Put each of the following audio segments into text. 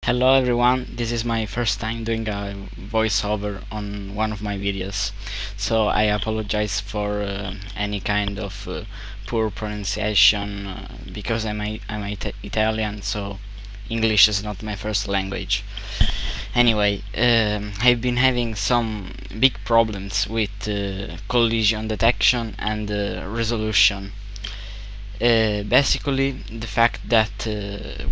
Hello everyone, this is my first time doing a voiceover on one of my videos, so I apologize for any kind of poor pronunciation because I'm Italian, so English is not my first language. Anyway, I've been having some big problems with collision detection and resolution. Basically, the fact that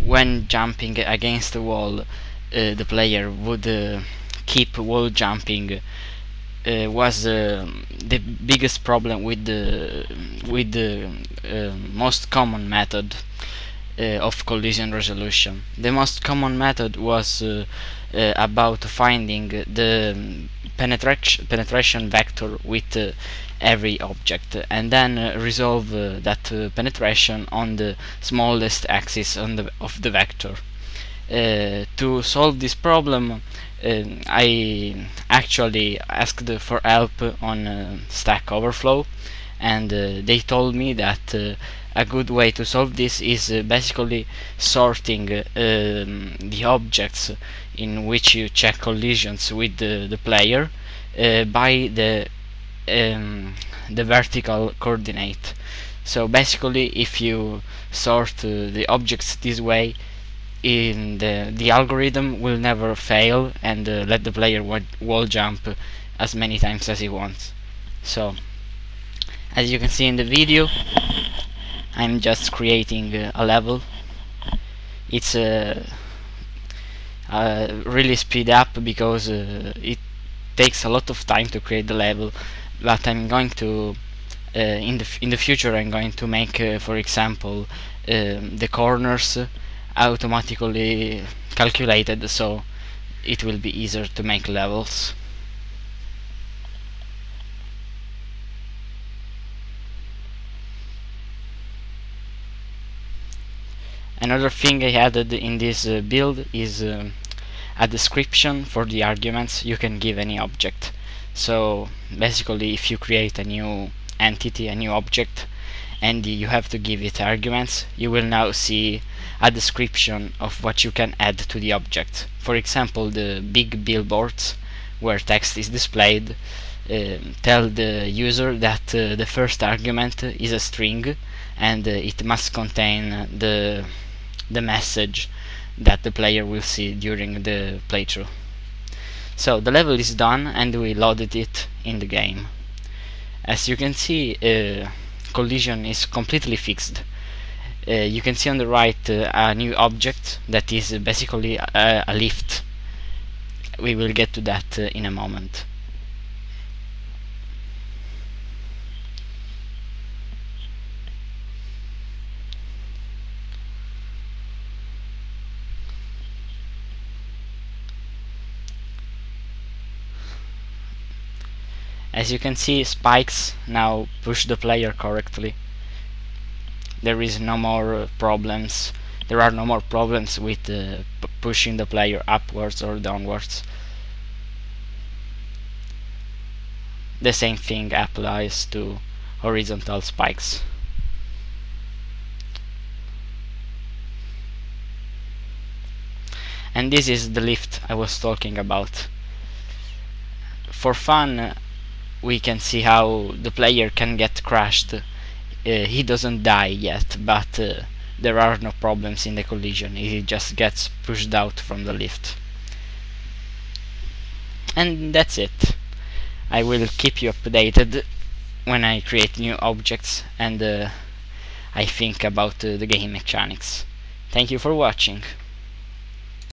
when jumping against the wall, the player would keep wall jumping was the biggest problem with the most common method of collision resolution. The most common method was about finding the penetration vector with every object and then resolve that penetration on the smallest axis of the vector. To solve this problem, I actually asked for help on Stack Overflow, and they told me that a good way to solve this is basically sorting the objects in which you check collisions with the player by the vertical coordinate. So basically, if you sort the objects this way, in the algorithm will never fail and let the player wall jump as many times as he wants. So as you can see in the video, I'm just creating a level. It's really speed up because it takes a lot of time to create the level, but I'm going to in the future I'm going to make for example the corners automatically calculated, so it will be easier to make levels. Another thing I added in this build is a description for the arguments you can give any object. So basically, if you create a new entity, a new object, and you have to give it arguments, you will now see a description of what you can add to the object. For example, the big billboards where text is displayed tell the user that the first argument is a string and it must contain the message that the player will see during the playthrough. So the level is done and we loaded it in the game. As you can see, collision is completely fixed. You can see on the right a new object that is basically a lift. We will get to that in a moment. As you can see, spikes now push the player correctly. There is no more problems. There are no more problems with pushing the player upwards or downwards. The same thing applies to horizontal spikes. And this is the lift I was talking about. For fun, we can see how the player can get crashed. He doesn't die yet, but there are no problems in the collision. He just gets pushed out from the lift. And that's it. I will keep you updated when I create new objects and I think about the game mechanics. Thank you for watching.